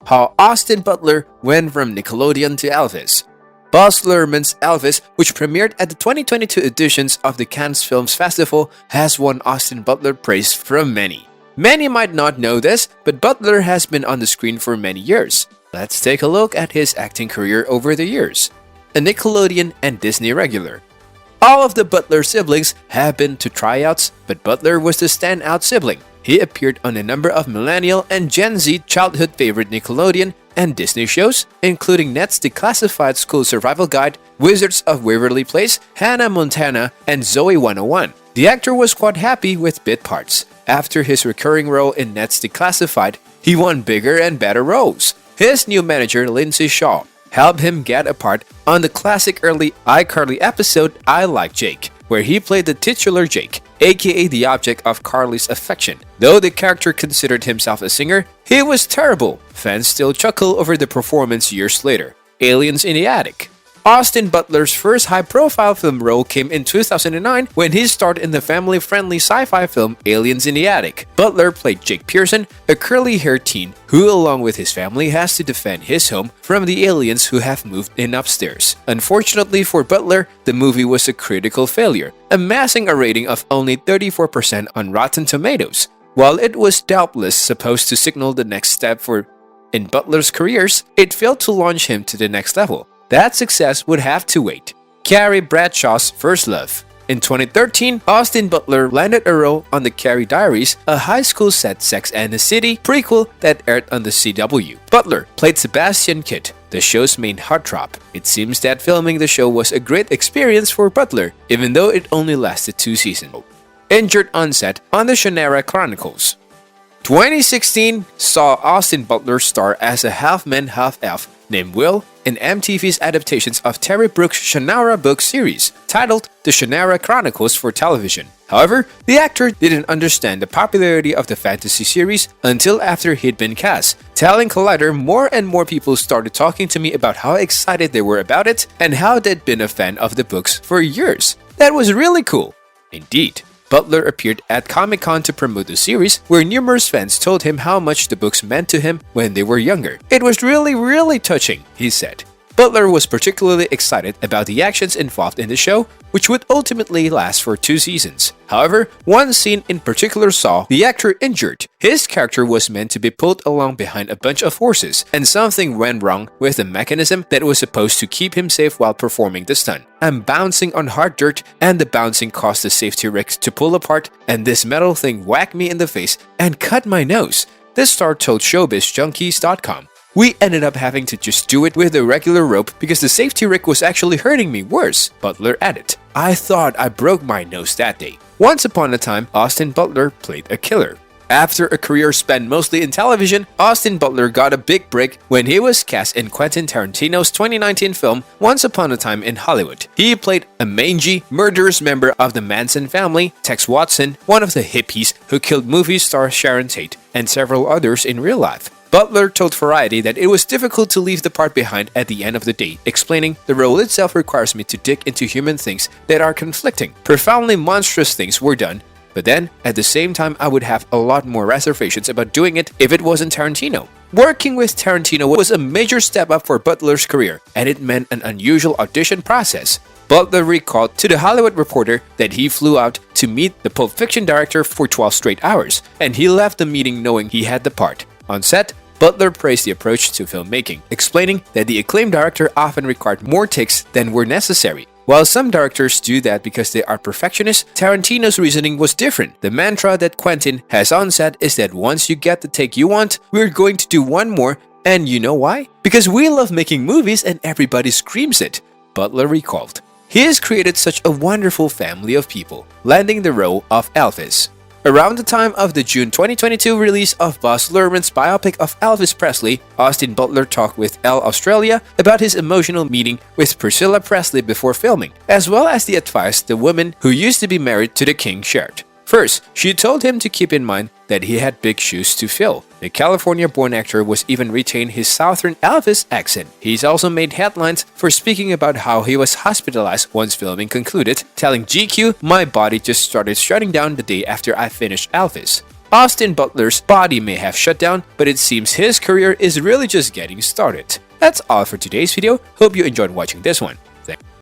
how Austin Butler went from Nickelodeon to Alphys. Baz Luhrmann's Elvis, which premiered at the 2022 editions of the Cannes Films Festival, has won Austin Butler praise from many. Many might not know this, but Butler has been on the screen for many years. Let's take a look at his acting career over the years. A Nickelodeon and Disney regular. All of the Butler siblings have been to tryouts, but Butler was the standout sibling. He appeared on a number of millennial and Gen Z childhood favorite Nickelodeon and Disney shows, including Net's Declassified School Survival Guide, Wizards of Waverly Place, Hannah Montana, and Zoe 101. The actor was quite happy with bit parts. After his recurring role in Net's Declassified, he won bigger and better roles. His new manager, Lindsay Shaw, helped him get a part on the classic early iCarly episode I Like Jake, where he played the titular Jake, aka the object of Carly's affection. Though the character considered himself a singer, he was terrible. Fans still chuckle over the performance years later. Aliens in the Attic. Austin Butler's first high-profile film role came in 2009 when he starred in the family-friendly sci-fi film Aliens in the Attic. Butler played Jake Pearson, a curly-haired teen who, along with his family, has to defend his home from the aliens who have moved in upstairs. Unfortunately for Butler, the movie was a critical failure, amassing a rating of only 34% on Rotten Tomatoes. While it was doubtless supposed to signal the next step in Butler's careers, it failed to launch him to the next level. That success would have to wait. Carrie Bradshaw's First Love. In 2013, Austin Butler landed a role on The Carrie Diaries, a high school set Sex and the City prequel that aired on the CW. Butler played Sebastian Kidd, the show's main heartthrob. It seems that filming the show was a great experience for Butler, even though it only lasted 2 seasons. Injured on set on the Shannara Chronicles. 2016 saw Austin Butler star as a half-man, half-elf named Will in MTV's adaptations of Terry Brooks' Shannara book series, titled The Shannara Chronicles for television. However, the actor didn't understand the popularity of the fantasy series until after he'd been cast. Telling Collider, more and more people started talking to me about how excited they were about it and how they'd been a fan of the books for years. That was really cool. Indeed. Butler appeared at Comic-Con to promote the series, where numerous fans told him how much the books meant to him when they were younger. It was really touching, he said. Butler was particularly excited about the actions involved in the show, which would ultimately last for 2 seasons. However, one scene in particular saw the actor injured. His character was meant to be pulled along behind a bunch of horses, and something went wrong with the mechanism that was supposed to keep him safe while performing the stunt. I'm bouncing on hard dirt, and the bouncing caused the safety rig to pull apart, and this metal thing whacked me in the face and cut my nose, the star told ShowbizJunkies.com. We ended up having to just do it with a regular rope because the safety rig was actually hurting me worse, Butler added. I thought I broke my nose that day. Once upon a time, Austin Butler played a killer. After a career spent mostly in television, Austin Butler got a big break when he was cast in Quentin Tarantino's 2019 film Once Upon a Time in Hollywood. He played a mangy, murderous member of the Manson family, Tex Watson, one of the hippies who killed movie star Sharon Tate, and several others in real life. Butler told Variety that it was difficult to leave the part behind at the end of the day, explaining, the role itself requires me to dig into human things that are conflicting. Profoundly monstrous things were done, but then, at the same time, I would have a lot more reservations about doing it if it wasn't Tarantino. Working with Tarantino was a major step up for Butler's career, and it meant an unusual audition process. Butler recalled to The Hollywood Reporter that he flew out to meet the Pulp Fiction director for 12 straight hours, and he left the meeting knowing he had the part. On set, Butler praised the approach to filmmaking, explaining that the acclaimed director often required more takes than were necessary. While some directors do that because they are perfectionists, Tarantino's reasoning was different. The mantra that Quentin has on set is that once you get the take you want, we're going to do one more, and you know why? Because we love making movies and everybody screams it, Butler recalled. He has created such a wonderful family of people, landing the role of Alphys. Around the time of the June 2022 release of Baz Luhrmann's biopic of Elvis Presley, Austin Butler talked with Elle Australia about his emotional meeting with Priscilla Presley before filming, as well as the advice the woman who used to be married to the king shared. First, she told him to keep in mind that he had big shoes to fill. The California-born actor was even retained his Southern Elvis accent. He's also made headlines for speaking about how he was hospitalized once filming concluded, telling GQ, "My body just started shutting down the day after I finished Alphys." Austin Butler's body may have shut down, but it seems his career is really just getting started. That's all for today's video. Hope you enjoyed watching this one.